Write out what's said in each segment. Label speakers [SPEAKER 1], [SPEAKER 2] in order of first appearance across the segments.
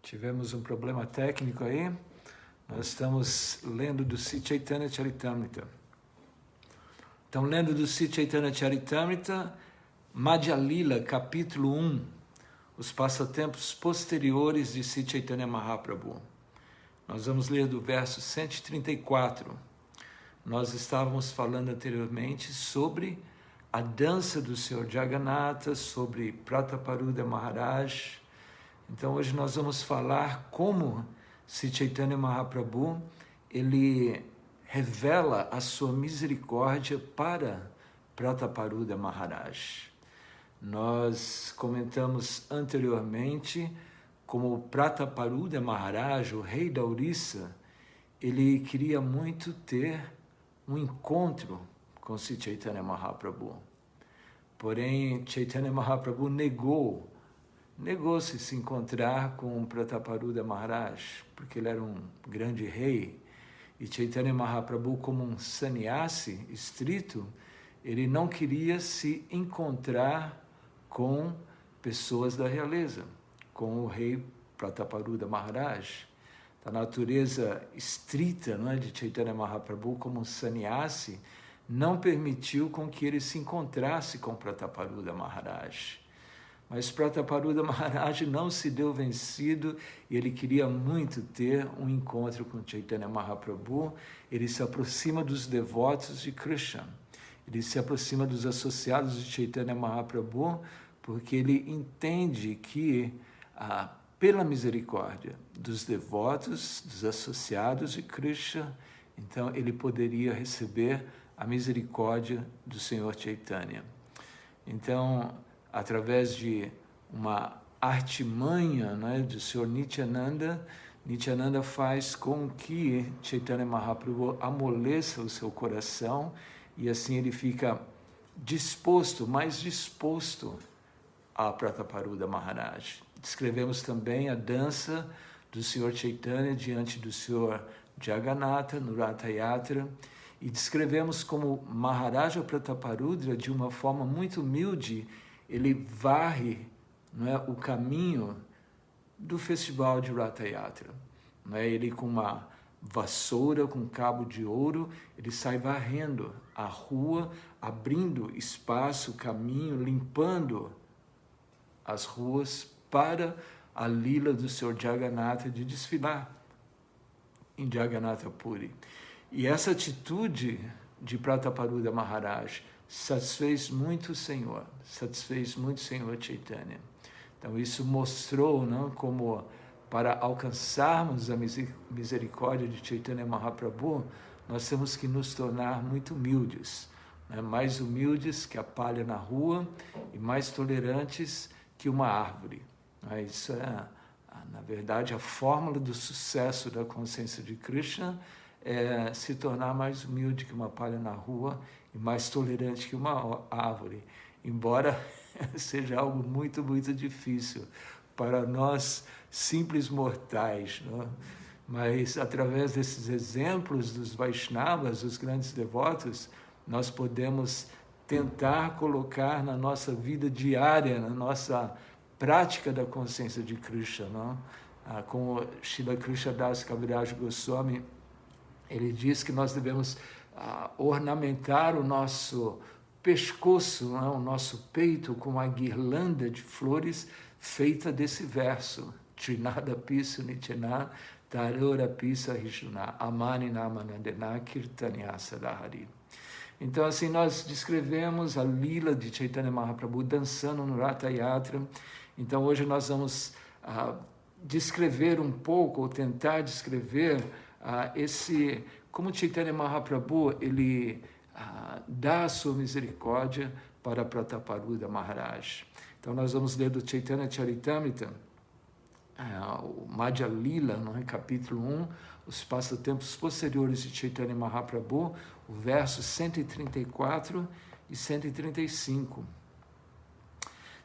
[SPEAKER 1] Tivemos um problema técnico aí. Nós estamos lendo do Sri Chaitanya Charitamrita. Então, lendo do Sri Chaitanya Charitamrita, Madhya Lila, capítulo 1, os passatempos posteriores de Sri Chaitanya Mahaprabhu. Nós vamos ler do verso 134. Nós estávamos falando anteriormente sobre a dança do Senhor Jagannatha, sobre Prataparudra Maharaj. Então hoje nós vamos falar como Sri Chaitanya Mahaprabhu, ele revela a sua misericórdia para Prataparudra Maharaj. Nós comentamos anteriormente como Prataparudra Maharaj, o rei da Orissa, ele queria muito ter um encontro com Sri Chaitanya Mahaprabhu. Porém, Chaitanya Mahaprabhu negou-se se encontrar com Prataparudra Maharaj, porque ele era um grande rei, e Chaitanya Mahaprabhu, como um sannyasi estrito, ele não queria se encontrar com pessoas da realeza, com o rei Prataparudra Maharaj. A natureza estrita, não é, de Chaitanya Mahaprabhu como um sannyasi não permitiu com que ele se encontrasse com Prataparudra Maharaj. Mas Prataparudra Maharaj não se deu vencido e ele queria muito ter um encontro com Chaitanya Mahaprabhu. Ele se aproxima dos devotos de Krishna, ele se aproxima dos associados de Chaitanya Mahaprabhu, porque ele entende que, pela misericórdia dos devotos, dos associados de Krishna, então ele poderia receber a misericórdia do Senhor Chaitanya. Então, através de uma artimanha, né, do Senhor Nityananda, Nityananda faz com que Chaitanya Mahaprabhu amoleça o seu coração e assim ele fica mais disposto a Prataparudra Maharaj. Descrevemos também a dança do Senhor Chaitanya diante do Senhor Jagannatha no Ratha Yatra, e descrevemos como Maharaja Prataparudra, de uma forma muito humilde, ele varre, não é, o caminho do festival de Ratha Yatra. Não é? Ele, com uma vassoura, com um cabo de ouro, ele sai varrendo a rua, abrindo espaço, caminho, limpando as ruas para a lila do Senhor Jagannatha de desfilar em Jagannatha Puri. E essa atitude de Prataparudra Maharaj satisfez muito o Senhor Chaitanya. Então isso mostrou, não, como para alcançarmos a misericórdia de Chaitanya Mahaprabhu, nós temos que nos tornar muito humildes, né? Mais humildes que a palha na rua e mais tolerantes que uma árvore. Isso é, na verdade, a fórmula do sucesso da consciência de Krishna, é se tornar mais humilde que uma palha na rua e mais tolerante que uma árvore, embora seja algo muito, muito difícil para nós simples mortais, não? Mas através desses exemplos dos Vaishnavas, os grandes devotos, nós podemos tentar colocar na nossa vida diária, na nossa prática da consciência de Krishna, não? Como Srila Krishnadas Kaviraj Goswami, ele diz que nós devemos ornamentar o nosso pescoço, não é? O nosso peito com uma guirlanda de flores feita desse verso. Trinada Pisa Nityana Tarora Pisa Hishuna Amani Namanandana Kirtanyasa Dahari. Então, assim, nós descrevemos a lila de Chaitanya Mahaprabhu dançando no Ratha Yatra. Então, hoje nós vamos descrever um pouco, ou tentar descrever como Chaitanya Mahaprabhu, ele dá a sua misericórdia para Prataparudra Maharaj. Então, nós vamos ler do Chaitanya Charitamrita, o Madhya Lila, no capítulo 1, os passatempos posteriores de Chaitanya Mahaprabhu, o verso 134 e 135.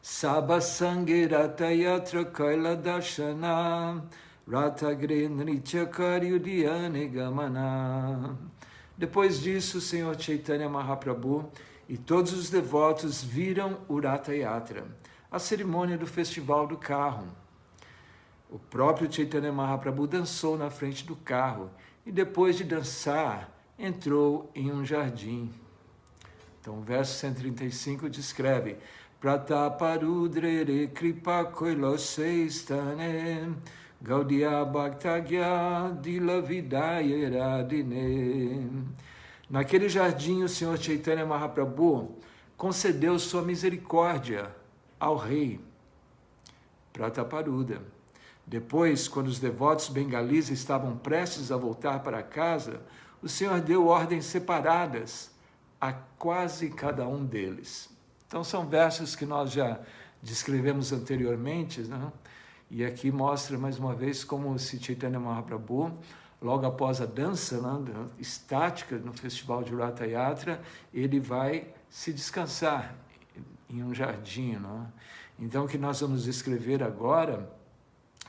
[SPEAKER 1] Sabasange Ratha Yatra Kaila Darshana Ratagre Nritya Karyudhyane Gamana. Depois disso, o Senhor Chaitanya Mahaprabhu e todos os devotos viram o Ratha Yatra, a cerimônia do festival do carro. o próprio Chaitanya Mahaprabhu dançou na frente do carro e depois de dançar, entrou em um jardim. Então, o verso 135 descreve Prataparudrere kripa koilosestane Gaudiya Bhaktagya Dilavidayeradine. Naquele jardim, o Senhor Chaitanya Mahaprabhu concedeu sua misericórdia ao rei Prataparuda. Depois, quando os devotos bengalis estavam prestes a voltar para casa, o Senhor deu ordens separadas a quase cada um deles. Então, são versos que nós já descrevemos anteriormente, né? E aqui mostra mais uma vez como se Chaitanya Mahaprabhu, logo após a dança, né, estática no festival de Ratha Yatra, ele vai se descansar em um jardim. Né? Então, o que nós vamos descrever agora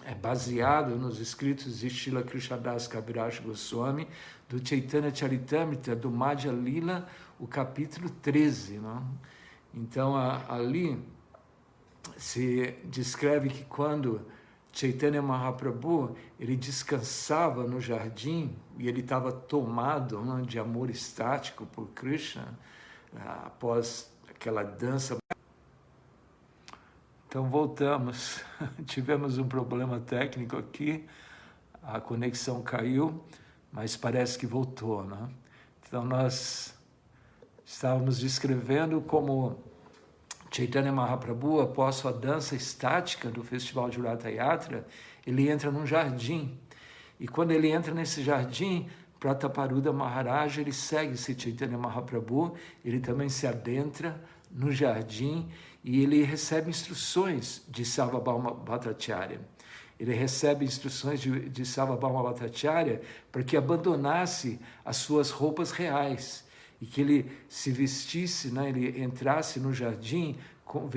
[SPEAKER 1] é baseado nos escritos de Srila Krishnadas Kaviraj Goswami, do Chaitanya Charitamrita, do Madhya Lila, o capítulo 13. Né? Então, ali se descreve que quando Chaitanya Mahaprabhu, ele descansava no jardim e ele estava tomado, né, de amor estático por Krishna, após aquela dança. Então voltamos, tivemos um problema técnico aqui, a conexão caiu, mas parece que voltou, né? Então nós estávamos descrevendo como Chaitanya Mahaprabhu, após sua dança estática do festival de Ratha Yatra, ele entra num jardim. E quando ele entra nesse jardim, Prataparuda Maharaj, ele segue esse Chaitanya Mahaprabhu, ele também se adentra no jardim e ele recebe instruções de Sarvabhauma Bhattacharya. Ele recebe instruções de Sarvabhauma Bhattacharya para que abandonasse as suas roupas reais e que ele se vestisse, né, ele entrasse no jardim com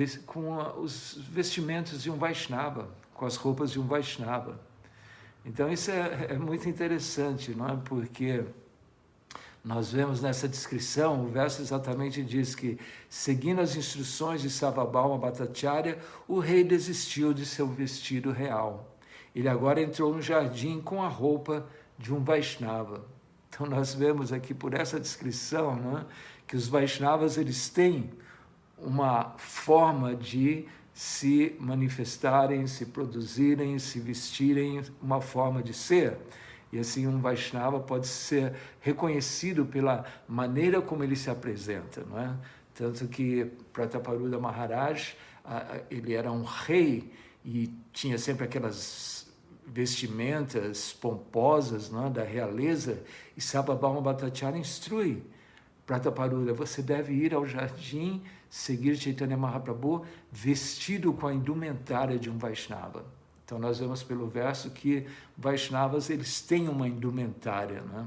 [SPEAKER 1] os vestimentos de um Vaishnava, com as roupas de um Vaishnava. Então isso é muito interessante, não é? Porque nós vemos nessa descrição, o verso exatamente diz que, seguindo as instruções de Sarvabhauma Bhattacharya, o rei desistiu de seu vestido real. Ele agora entrou no jardim com a roupa de um Vaishnava. Então nós vemos aqui por essa descrição, né, que os Vaishnavas eles têm uma forma de se manifestarem, se produzirem, se vestirem, uma forma de ser. E assim um Vaishnava pode ser reconhecido pela maneira como ele se apresenta, não é? Tanto que Prataparuda Maharaj, ele era um rei e tinha sempre aquelas vestimentas pomposas, não é, da realeza, e Sarvabhauma Bhattacharya instrui Prataparuda, você deve ir ao jardim, seguir Chaitanya Mahaprabhu vestido com a indumentária de um Vaishnava. Então nós vemos pelo verso que Vaishnavas eles têm uma indumentária, né?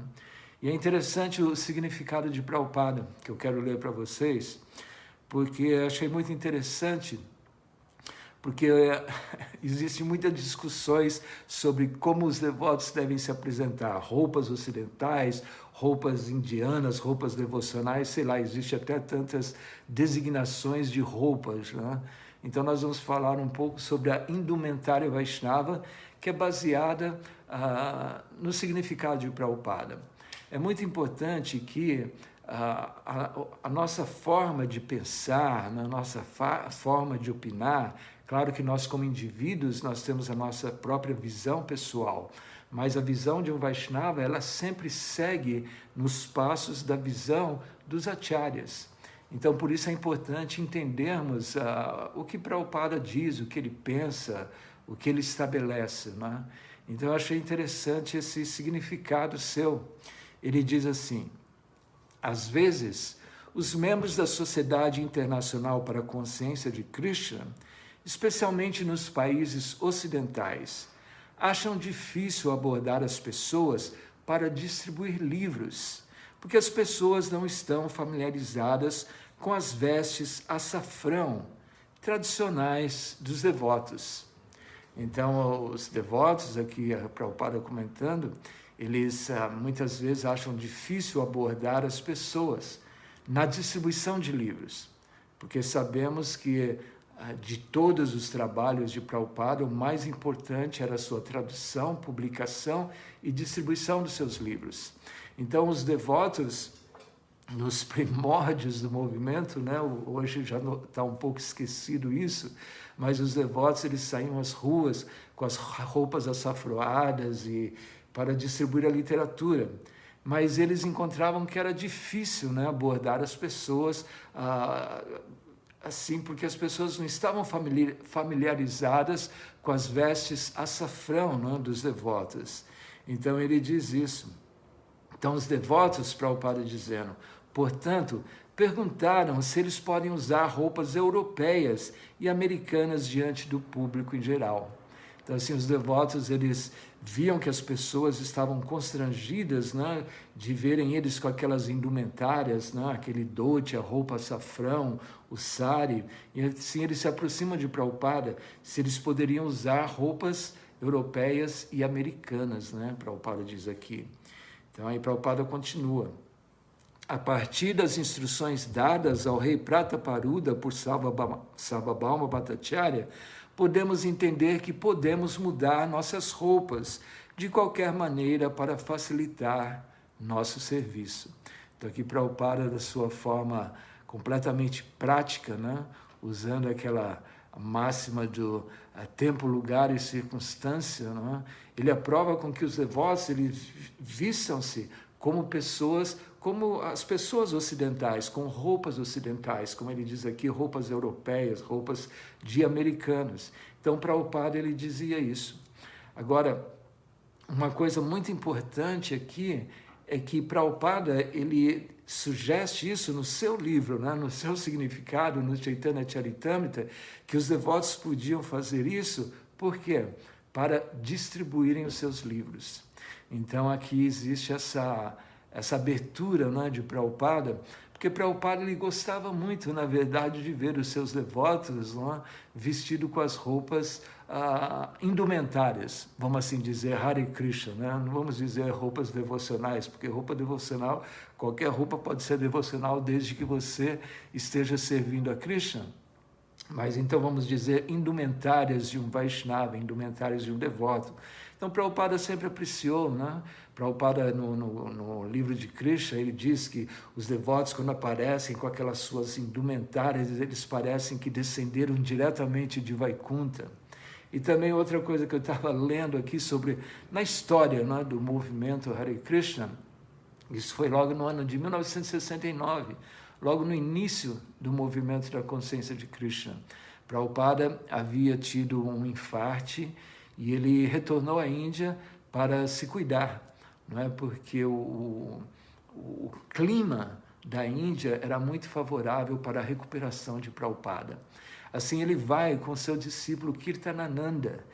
[SPEAKER 1] E é interessante o significado de Prabhupada, que eu quero ler para vocês, porque achei muito interessante, porque existem muitas discussões sobre como os devotos devem se apresentar, roupas ocidentais, roupas indianas, roupas devocionais, sei lá, existe até tantas designações de roupas, né? Então nós vamos falar um pouco sobre a indumentária Vaishnava, que é baseada no significado de Prabhupada. É muito importante que a nossa forma de pensar, a nossa forma de opinar, claro que nós como indivíduos, nós temos a nossa própria visão pessoal, mas a visão de um Vaishnava, ela sempre segue nos passos da visão dos acharyas. Então, por isso é importante entendermos o que Prabhupada diz, o que ele pensa, o que ele estabelece, né? Então, eu achei interessante esse significado seu. Ele diz assim, às vezes, os membros da Sociedade Internacional para a Consciência de Krishna, especialmente nos países ocidentais, acham difícil abordar as pessoas para distribuir livros, porque as pessoas não estão familiarizadas com as vestes açafrão tradicionais dos devotos. Então, os devotos, aqui a Prabhupada comentando, eles muitas vezes acham difícil abordar as pessoas na distribuição de livros, porque sabemos que de todos os trabalhos de Prabhupada, o mais importante era a sua tradução, publicação e distribuição dos seus livros. Então, os devotos, nos primórdios do movimento, né, hoje já está um pouco esquecido isso, mas os devotos eles saíam às ruas com as roupas açafroadas e para distribuir a literatura. Mas eles encontravam que era difícil, né, abordar as pessoas assim, porque as pessoas não estavam familiarizadas com as vestes açafrão, né, dos devotos. Então ele diz isso. Então os devotos, Prabhupada dizendo, portanto, perguntaram se eles podem usar roupas europeias e americanas diante do público em geral. Então, assim, os devotos, eles viam que as pessoas estavam constrangidas, né, de verem eles com aquelas indumentárias, né, aquele dhoti, a roupa açafrão, o sari, e assim eles se aproximam de Prabhupada, se eles poderiam usar roupas europeias e americanas, né, Prabhupada diz aqui. Então, aí Prabhupada continua. A partir das instruções dadas ao rei Prataparuda por Sarvabhauma Bhattacharya, podemos entender que podemos mudar nossas roupas de qualquer maneira para facilitar nosso serviço. Então aqui Prabhupada, da sua forma completamente prática, né, usando aquela máxima do tempo, lugar e circunstância, né, ele aprova com que os devotos eles vistam-se como pessoas, como as pessoas ocidentais, com roupas ocidentais, como ele diz aqui, roupas europeias, roupas de americanos. Então, Prabhupada, ele dizia isso. Agora, uma coisa muito importante aqui é que Prabhupada, ele sugere isso no seu livro, né, no seu significado, no Chaitanya Charitamrita, que os devotos podiam fazer isso, por quê? Para distribuírem os seus livros. Então, aqui existe essa abertura, né, de Prabhupada, porque Prabhupada ele gostava muito, na verdade, de ver os seus devotos, né, vestidos com as roupas indumentárias, vamos assim dizer, Hare Krishna, né? Não vamos dizer roupas devocionais, porque roupa devocional, qualquer roupa pode ser devocional desde que você esteja servindo a Krishna. Mas então vamos dizer indumentárias de um Vaishnava, indumentárias de um devoto. Então Prabhupada sempre apreciou, né? Prabhupada no livro de Krishna, ele diz que os devotos quando aparecem com aquelas suas indumentárias, eles parecem que descenderam diretamente de Vaikunta. E também outra coisa que eu estava lendo aqui sobre, na história, né, do movimento Hare Krishna, isso foi logo no ano de 1969, logo no início do movimento da consciência de Krishna. Prabhupada havia tido um infarte e ele retornou à Índia para se cuidar, não é? Porque o clima da Índia era muito favorável para a recuperação de Prabhupada. Assim ele vai com seu discípulo Kirtanananda.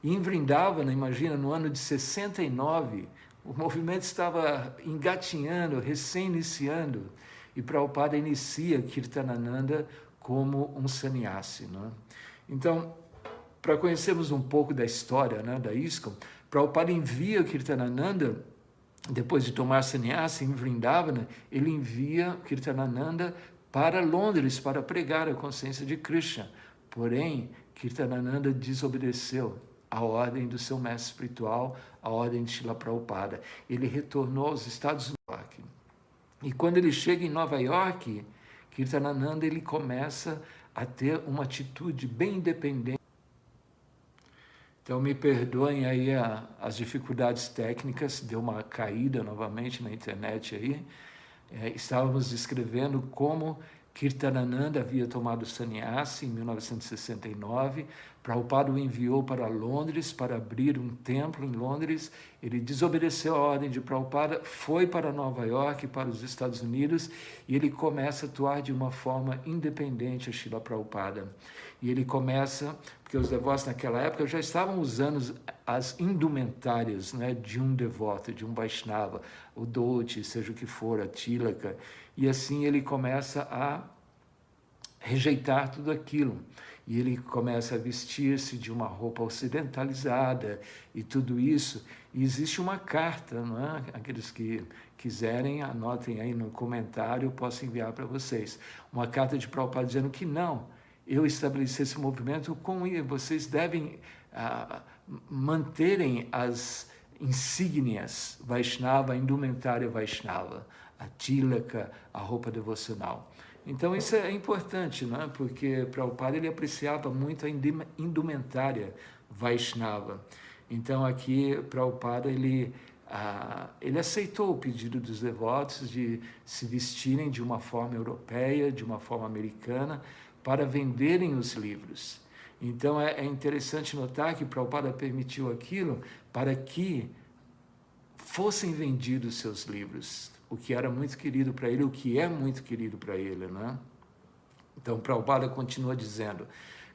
[SPEAKER 1] E em Vrindavana, imagina, no ano de 69, o movimento estava engatinhando, recém-iniciando, e Prabhupada inicia Kirtanananda como um sannyasi, né? Então, para conhecermos um pouco da história, né, da ISKCON, Prabhupada envia Kirtanananda, depois de tomar sannyasi em Vrindavana, ele envia Kirtanananda para Londres para pregar a consciência de Krishna. Porém, Kirtanananda desobedeceu a ordem do seu mestre espiritual, a ordem de Srila Prabhupada. Ele retornou aos Estados Unidos. E quando ele chega em Nova York, Kirtanananda ele começa a ter uma atitude bem independente. Então me perdoem aí as dificuldades técnicas, deu uma caída novamente na internet aí. Estávamos descrevendo como Kirtanananda havia tomado sannyasi em 1969, Prabhupada o enviou para Londres para abrir um templo em Londres, ele desobedeceu a ordem de Prabhupada, foi para Nova York, para os Estados Unidos, e ele começa a atuar de uma forma independente a Srila Prabhupada. E ele começa, porque os devotos naquela época já estavam usando as indumentárias, né, de um devoto, de um Vaishnava, o dhoti, seja o que for, a tilaka, e assim ele começa a rejeitar tudo aquilo. E ele começa a vestir-se de uma roupa ocidentalizada e tudo isso. E existe uma carta, não é? Aqueles que quiserem, anotem aí no comentário, eu posso enviar para vocês. Uma carta de Prabhupada dizendo que não, eu estabeleci esse movimento com ele. Vocês devem manterem as insígnias Vaishnava, a indumentária Vaishnava, a tilaka, a roupa devocional. Então isso é importante, né? Porque Prabhupada ele apreciava muito a indumentária Vaishnava. Então aqui Prabhupada ele aceitou o pedido dos devotos de se vestirem de uma forma europeia, de uma forma americana, para venderem os livros. Então é interessante notar que Prabhupada permitiu aquilo para que fossem vendidos seus livros, o que era muito querido para ele, o que é muito querido para ele, né? Então Prabhupada continua dizendo: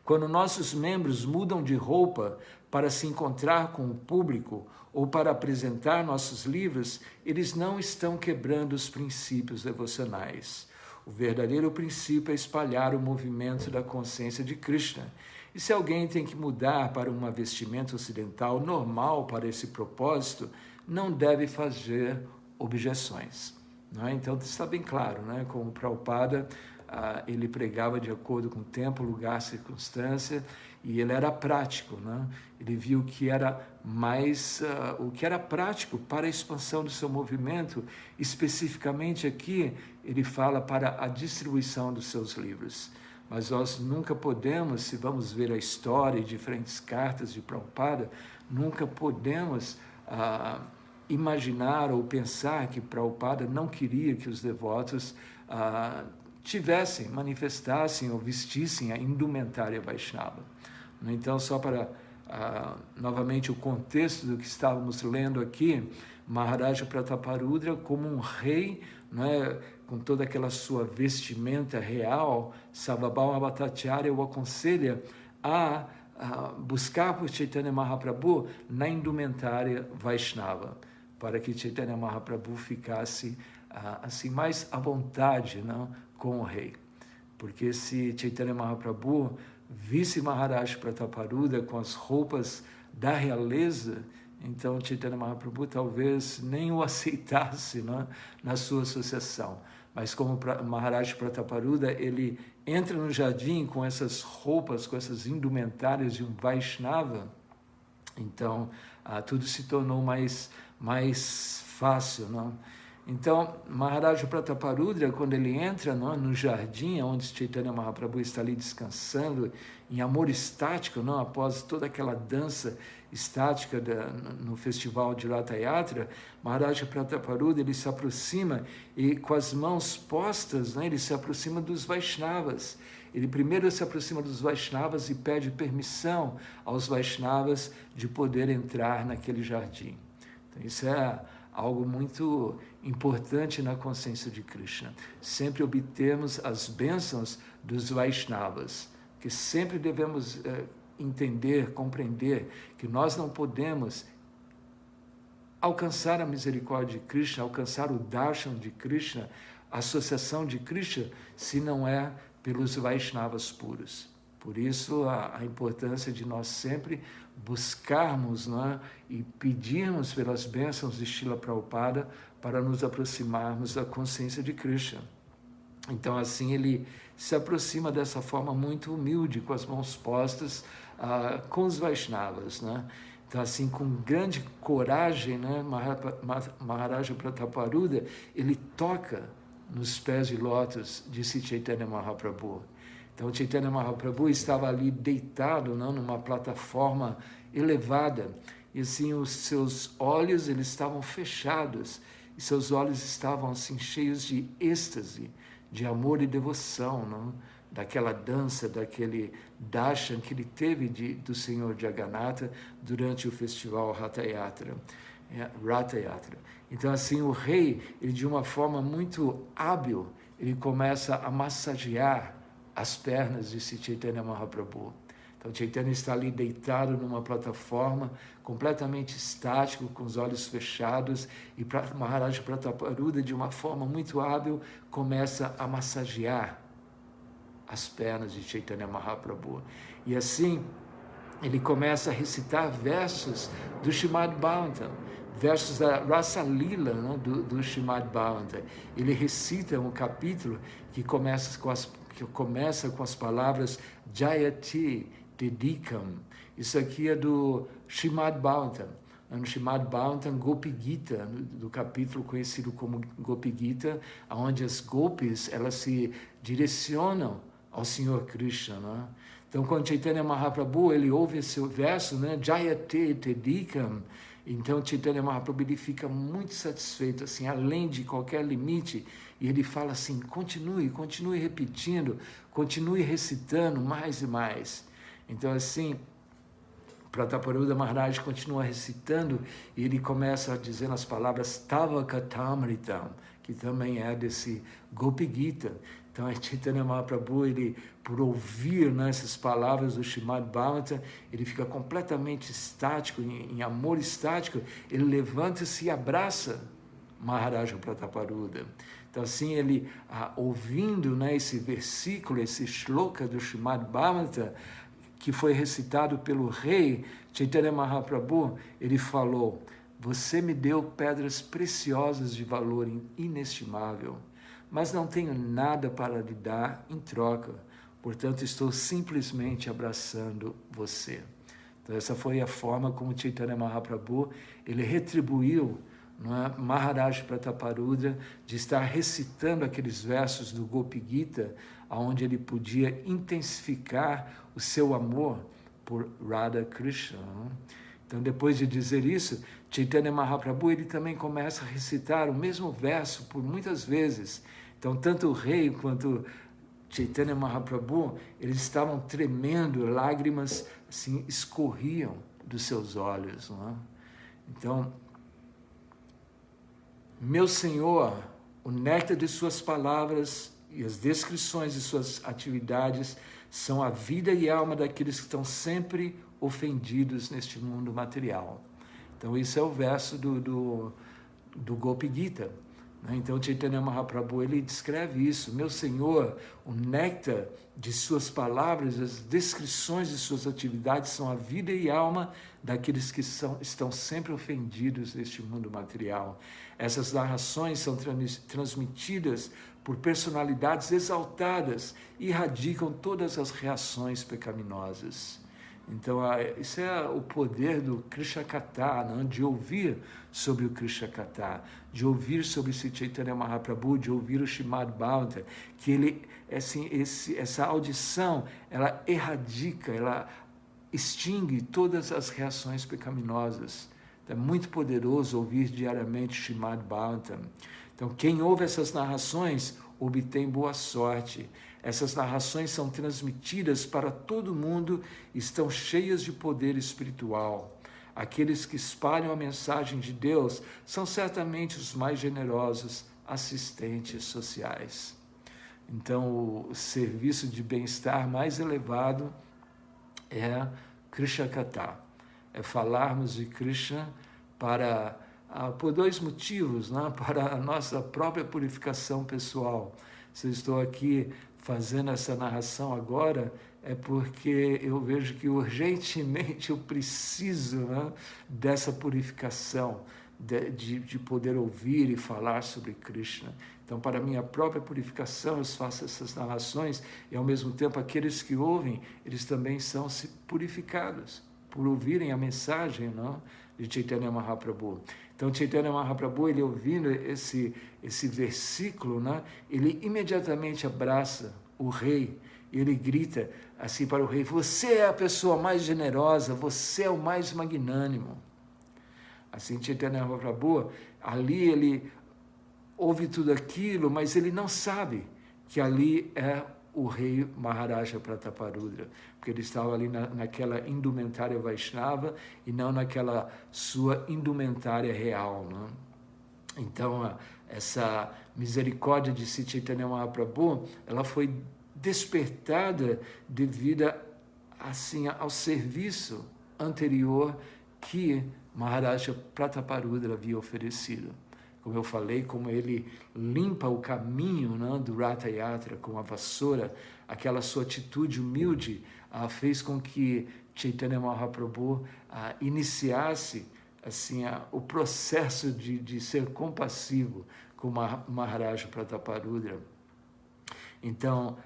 [SPEAKER 1] quando nossos membros mudam de roupa para se encontrar com o público ou para apresentar nossos livros, eles não estão quebrando os princípios devocionais. O verdadeiro princípio é espalhar o movimento da consciência de Krishna. E se alguém tem que mudar para uma vestimenta ocidental normal para esse propósito, não deve fazer objeções. Não é? Então está bem claro, né? Como Prabhupada, ele pregava de acordo com o tempo, lugar, circunstância, e ele era prático, né? Ele viu o que era prático para a expansão do seu movimento. Especificamente aqui, ele fala para a distribuição dos seus livros. Mas nós nunca podemos, se vamos ver a história e diferentes cartas de Prabhupada, nunca podemos imaginar ou pensar que Prabhupada não queria que os devotos manifestassem ou vestissem a indumentária Vaishnava. Então, só para, novamente, o contexto do que estávamos lendo aqui, Maharaja Prataparudra, como um rei, né, com toda aquela sua vestimenta real, Sarvabhauma Bhattacharya o aconselha a buscar por Chaitanya Mahaprabhu na indumentária Vaishnava, para que Chaitanya Mahaprabhu ficasse assim mais à vontade, não, com o rei. Porque se Chaitanya Mahaprabhu visse Maharaj Prataparudra com as roupas da realeza, então Chaitanya Mahaprabhu talvez nem o aceitasse, não, na sua associação. Mas como Maharaj Prataparudra, ele entra no jardim com essas roupas, com essas indumentárias de um Vaishnava, então tudo se tornou mais fácil, não? Então, Maharaja Prataparudra, quando ele entra no jardim, onde Chaitanya Mahaprabhu está ali descansando, em amor estático, não, após toda aquela dança estática no festival de Ratha Yatra, Maharaja Prataparudra, ele se aproxima e com as mãos postas, né, ele se aproxima dos Vaishnavas. Ele primeiro se aproxima dos Vaishnavas e pede permissão aos Vaishnavas de poder entrar naquele jardim. Então, isso é algo muito importante na consciência de Krishna. Sempre obtermos as bênçãos dos Vaishnavas, que sempre devemos entender, compreender que nós não podemos alcançar a misericórdia de Krishna, alcançar o darshan de Krishna, a associação de Krishna, se não é pelos Vaishnavas puros. Por isso, a importância de nós sempre buscarmos, né, e pedirmos pelas bênçãos de Srila Prabhupada para nos aproximarmos da consciência de Krishna. Então, assim, ele se aproxima dessa forma muito humilde, com as mãos postas, com os Vaishnavas, né? Então, assim, com grande coragem, né, Maharaja Prataparudra, ele toca nos pés de lótus de Sri Chaitanya Mahaprabhu. Então, Chaitanya Mahaprabhu estava ali deitado, não, numa plataforma elevada, e assim os seus olhos eles estavam fechados, e seus olhos estavam assim cheios de êxtase, de amor e devoção, não? Daquela dança, daquele darshan que ele teve do Senhor Jagannatha durante o festival Ratha Yatra. Então, assim, o rei, ele de uma forma muito hábil, ele começa a massagear as pernas de Sri Chaitanya Mahaprabhu. Então, Chaitanya está ali deitado numa plataforma, completamente estático, com os olhos fechados, e Maharaja Prataparudra, de uma forma muito hábil, começa a massagear as pernas de Chaitanya Mahaprabhu. E assim, ele começa a recitar versos do Srimad Bhagavatam, versos da Rasa Lila, né, do Srimad Bhagavatam. Ele recita um capítulo que começa que começa com as palavras Jayati Dedikam. Isso aqui é do Srimad Bhagavatam. No Srimad Bhagavatam, Gopi Gita, do capítulo conhecido como Gopi Gita, onde as gopis elas se direcionam ao Senhor Krishna, né? Então, quando Chaitanya Mahaprabhu ele ouve esse verso, né, Jayate Tedikam, então Chaitanya Mahaprabhu ele fica muito satisfeito, assim, além de qualquer limite, e ele fala assim: continue repetindo, continue recitando mais e mais. Então, assim, Prataparuda Maharaj continua recitando e ele começa dizendo as palavras Tava Katamritam, que também é desse Gopi Gita. Então, a Chaitanya Mahaprabhu, ele, por ouvir, né, essas palavras do Srimad Bhagavatam, ele fica completamente estático, em amor estático, ele levanta-se e abraça Maharaja Prataparuda. Então, assim, ele, ouvindo, né, esse versículo, esse shloka do Srimad Bhagavatam, que foi recitado pelo rei Chaitanya Mahaprabhu, ele falou: você me deu pedras preciosas de valor inestimável, mas não tenho nada para lhe dar em troca, portanto estou simplesmente abraçando você. Então essa foi a forma como Chaitanya Mahaprabhu ele retribuiu, não é, Maharaj Prataparudra, de estar recitando aqueles versos do Gopi Gita, onde ele podia intensificar o seu amor por Radha Krishna. Não? Então, depois de dizer isso, Chaitanya Mahaprabhu ele também começa a recitar o mesmo verso por muitas vezes. Então, tanto o rei quanto Chaitanya Mahaprabhu, eles estavam tremendo, lágrimas assim escorriam dos seus olhos. Não é? Então, meu Senhor, o néctar de suas palavras e as descrições de suas atividades são a vida e alma daqueles que estão sempre ofendidos neste mundo material. Então, isso é o verso do Gopi Gita. Então, Chaitanya Mahaprabhu, ele descreve isso. Meu Senhor, o néctar de suas palavras, as descrições de suas atividades são a vida e alma daqueles que estão sempre ofendidos neste mundo material. Essas narrações são transmitidas por personalidades exaltadas e irradiam todas as reações pecaminosas. Então, isso é o poder do Krishna Katha, não? De ouvir sobre o Krishna Katha, de ouvir sobre Sri Chaitanya Mahaprabhu, de ouvir o Srimad Bhagavatam, que ele, assim, essa audição, ela erradica, ela extingue todas as reações pecaminosas. Então, é muito poderoso ouvir diariamente Srimad Bhagavatam. Então, quem ouve essas narrações obtém boa sorte. Essas narrações são transmitidas para todo mundo e estão cheias de poder espiritual. Aqueles que espalham a mensagem de Deus são certamente os mais generosos assistentes sociais. Então, o serviço de bem-estar mais elevado é Krishna Katha. É falarmos de Krishna por dois motivos, né? Para a nossa própria purificação pessoal. Se eu estou aqui fazendo essa narração agora, é porque eu vejo que urgentemente eu preciso, né, dessa purificação, de poder ouvir e falar sobre Krishna. Então, para a minha própria purificação, eu faço essas narrações e, ao mesmo tempo, aqueles que ouvem, eles também são purificados por ouvirem a mensagem, não, de Chaitanya Mahaprabhu. Então, Chaitanya Mahaprabhu, ele ouvindo esse versículo, né, ele imediatamente abraça o rei, e ele grita assim para o rei: você é a pessoa mais generosa, você é o mais magnânimo. Assim, Chaitanya Mahaprabhu, ali ele ouve tudo aquilo, mas ele não sabe que ali é o rei Maharaja Prataparudra, porque ele estava ali naquela indumentária Vaishnava e não naquela sua indumentária real. Não? Então, essa misericórdia de Sri Chaitanya Mahaprabhu, ela foi despertada devido assim, ao serviço anterior que Maharaja Prataparudra havia oferecido. Como eu falei, como ele limpa o caminho, né, do Ratha Yatra com a vassoura, aquela sua atitude humilde fez com que Chaitanya Mahaprabhu iniciasse assim, o processo de ser compassivo com Maharaja Prataparudra. Então,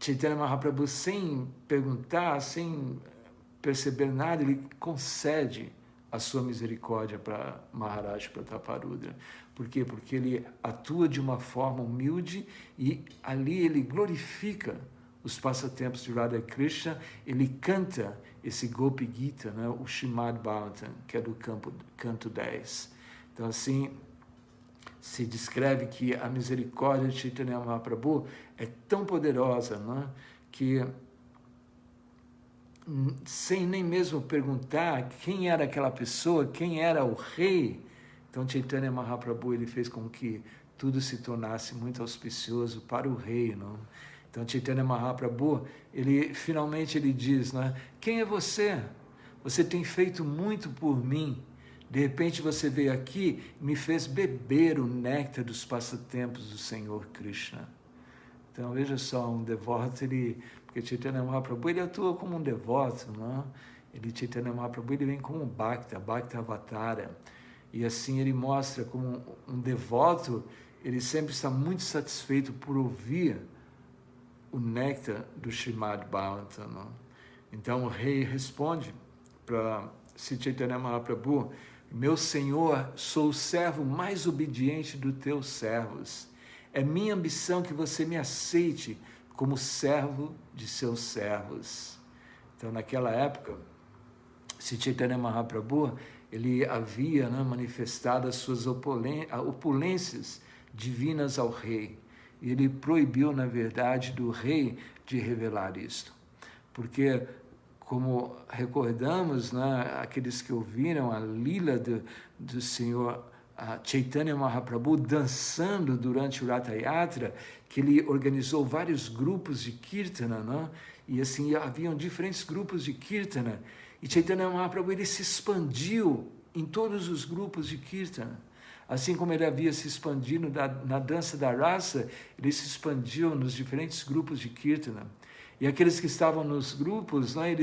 [SPEAKER 1] Chaitanya Mahaprabhu, sem perguntar, sem perceber nada, ele concede a sua misericórdia para Maharaj Prataparudra. Por quê? Porque ele atua de uma forma humilde e ali ele glorifica os passatempos de Radha Krishna, ele canta esse Gopi Gita, né? O Srimad Bhagavatam, que é do canto 10. Então, assim, se descreve que a misericórdia de Chaitanya Mahaprabhu é tão poderosa, né? Que sem nem mesmo perguntar quem era aquela pessoa, quem era o rei, então Chaitanya Mahaprabhu ele fez com que tudo se tornasse muito auspicioso para o rei, não? Então Chaitanya Mahaprabhu, ele finalmente ele diz, né? Quem é você? Você tem feito muito por mim. De repente você veio aqui e me fez beber o néctar dos passatempos do Senhor Krishna. Então veja só, um devoto, porque Chaitanya Mahaprabhu ele atua como um devoto, não? Chaitanya Mahaprabhu ele vem como um Bhakta Avatara. E assim ele mostra como um devoto, ele sempre está muito satisfeito por ouvir o néctar do Srimad Bhagavatam, não? Então o rei responde para Chaitanya Mahaprabhu: meu Senhor, sou o servo mais obediente dos teus servos. É minha ambição que você me aceite como servo de seus servos. Então, naquela época, Chaitanya Mahaprabhu, ele havia, né, manifestado as suas opulências divinas ao rei. E ele proibiu, na verdade, do rei de revelar isto. Porque, como recordamos, né, aqueles que ouviram a lila do Senhor Chaitanya Mahaprabhu dançando durante o Ratha Yatra, que ele organizou vários grupos de Kirtana, né? E assim, haviam diferentes grupos de Kirtana, e Chaitanya Mahaprabhu ele se expandiu em todos os grupos de Kirtana. Assim como ele havia se expandido na dança da raça, ele se expandiu nos diferentes grupos de Kirtana. E aqueles que estavam nos grupos, né,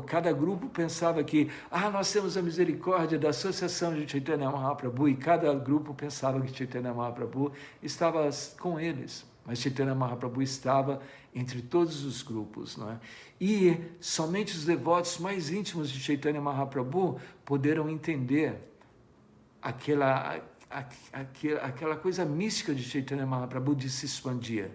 [SPEAKER 1] cada grupo pensava que nós temos a misericórdia da associação de Chaitanya Mahaprabhu, e cada grupo pensava que Chaitanya Mahaprabhu estava com eles. Mas Chaitanya Mahaprabhu estava entre todos os grupos. Né? E somente os devotos mais íntimos de Chaitanya Mahaprabhu poderam entender aquela coisa mística de Chaitanya Mahaprabhu de se expandir.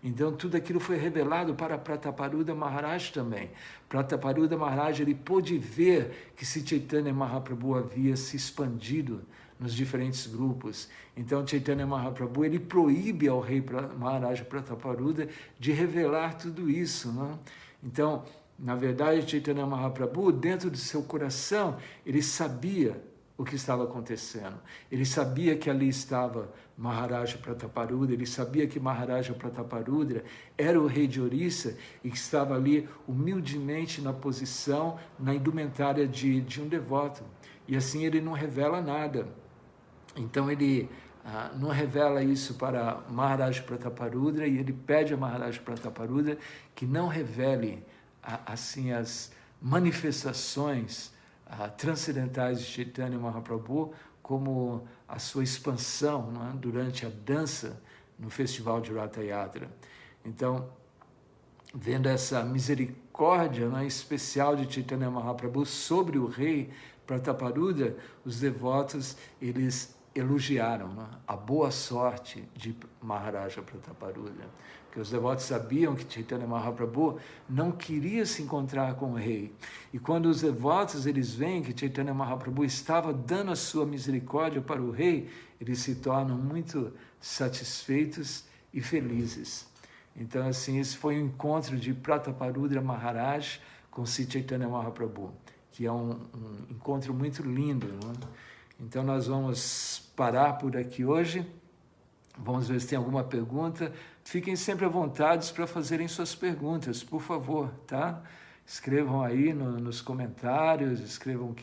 [SPEAKER 1] Então, tudo aquilo foi revelado para Prataparudra Maharaj também. Prataparudra Maharaj, ele pôde ver que se Chaitanya Mahaprabhu havia se expandido nos diferentes grupos. Então, Chaitanya Mahaprabhu, ele proíbe ao rei Maharaj Prataparudra de revelar tudo isso. Não? Então, na verdade, Chaitanya Mahaprabhu, dentro do seu coração, ele sabia o que estava acontecendo. Ele sabia que ali estava Maharaja Prataparudra, ele sabia que Maharaja Prataparudra era o rei de Orissa e que estava ali humildemente na posição, na indumentária de um devoto. E assim ele não revela nada. Então ele não revela isso para Maharaja Prataparudra, e ele pede a Maharaja Prataparudra que não revele assim as manifestações transcendentais de Chaitanya Mahaprabhu, como a sua expansão, não é? Durante a dança no festival de Ratha Yatra. Então, vendo essa misericórdia, não é, especial de Chaitanya Mahaprabhu sobre o rei Prataparudra, os devotos eles elogiaram, não é, a boa sorte de Maharaja Prataparudra. Porque os devotos sabiam que Chaitanya Mahaprabhu não queria se encontrar com o rei. E quando os devotos eles veem que Chaitanya Mahaprabhu estava dando a sua misericórdia para o rei, eles se tornam muito satisfeitos e felizes. Então, assim, esse foi o encontro de Prataparudra Maharaj com Sri Chaitanya Mahaprabhu, que é um encontro muito lindo. Não é? Então, nós vamos parar por aqui hoje. Vamos ver se tem alguma pergunta. Fiquem sempre à vontade para fazerem suas perguntas, por favor, tá? Escrevam aí nos comentários, escrevam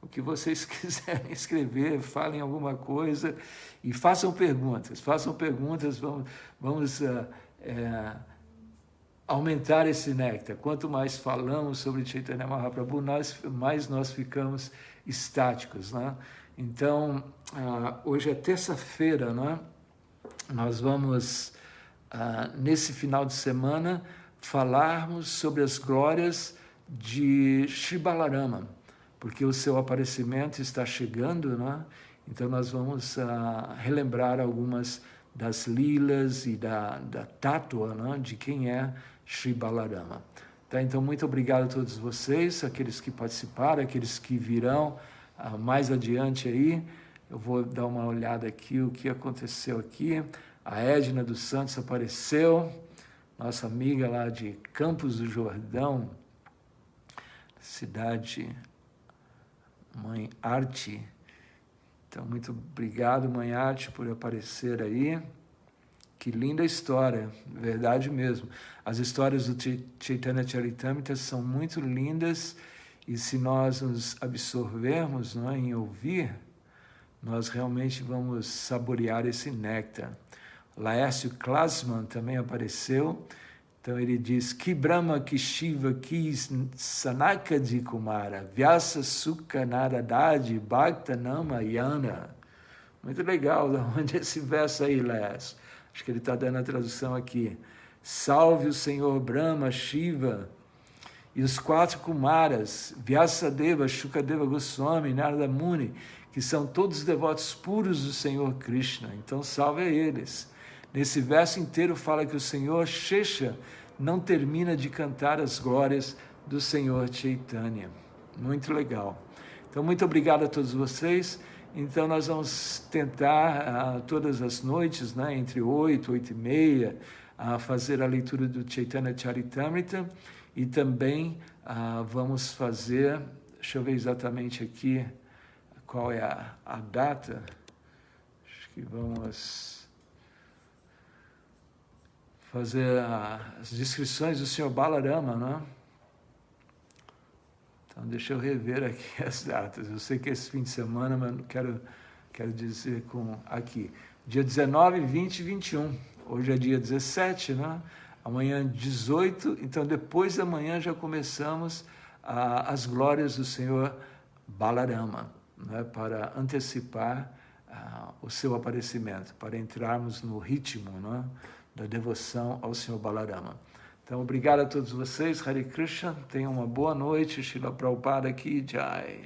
[SPEAKER 1] o que vocês quiserem escrever, falem alguma coisa e façam perguntas, vamos aumentar esse néctar. Quanto mais falamos sobre Chaitanya Mahaprabhu, mais nós ficamos estáticos, né? Então, hoje é terça-feira, né? Nós vamos nesse final de semana, falarmos sobre as glórias de Sri Balarama, porque o seu aparecimento está chegando, né? Então nós vamos relembrar algumas das lilas e da tátua, né, de quem é Sri Balarama. Tá? Então, muito obrigado a todos vocês, aqueles que participaram, aqueles que virão mais adiante aí. Eu vou dar uma olhada aqui, o que aconteceu aqui. A Edna dos Santos apareceu, nossa amiga lá de Campos do Jordão, cidade Mãe Arte. Então, muito obrigado, Mãe Arte, por aparecer aí. Que linda história, verdade mesmo. As histórias do Chaitanya Charitamrita são muito lindas e se nós nos absorvermos, não é, em ouvir, nós realmente vamos saborear esse néctar. Laércio Klasman também apareceu. Então ele diz, Ki Brahma, Ki Shiva, Ki Sanakadi Kumara, Vyasa Sukha Naradadi, Bhakta Nama Yana. Muito legal, onde é esse verso aí, Laércio? Acho que ele está dando a tradução aqui. Salve o Senhor Brahma, Shiva e os 4 Kumaras, Vyasadeva, Shukadeva Goswami, Narada Muni, que são todos devotos puros do Senhor Krishna. Então salve a eles. Nesse verso inteiro fala que o Senhor Shesha não termina de cantar as glórias do Senhor Chaitanya. Muito legal. Então muito obrigado a todos vocês. Então nós vamos tentar todas as noites, né, entre 8 e 8h30, fazer a leitura do Chaitanya Charitamrita e também vamos fazer, deixa eu ver exatamente aqui qual é a data, acho que vamos fazer as descrições do Sr. Balarama, né? Então, deixa eu rever aqui as datas. Eu sei que é esse fim de semana, mas não quero dizer aqui. Dia 19, 20 e 21. Hoje é dia 17, né? Amanhã 18. Então, depois da manhã já começamos as glórias do Senhor Balarama, né? Para antecipar o seu aparecimento, para entrarmos no ritmo, né, da devoção ao Senhor Balarama. Então, obrigado a todos vocês. Hare Krishna. Tenham uma boa noite. Srila Prabhupada aqui. Jai.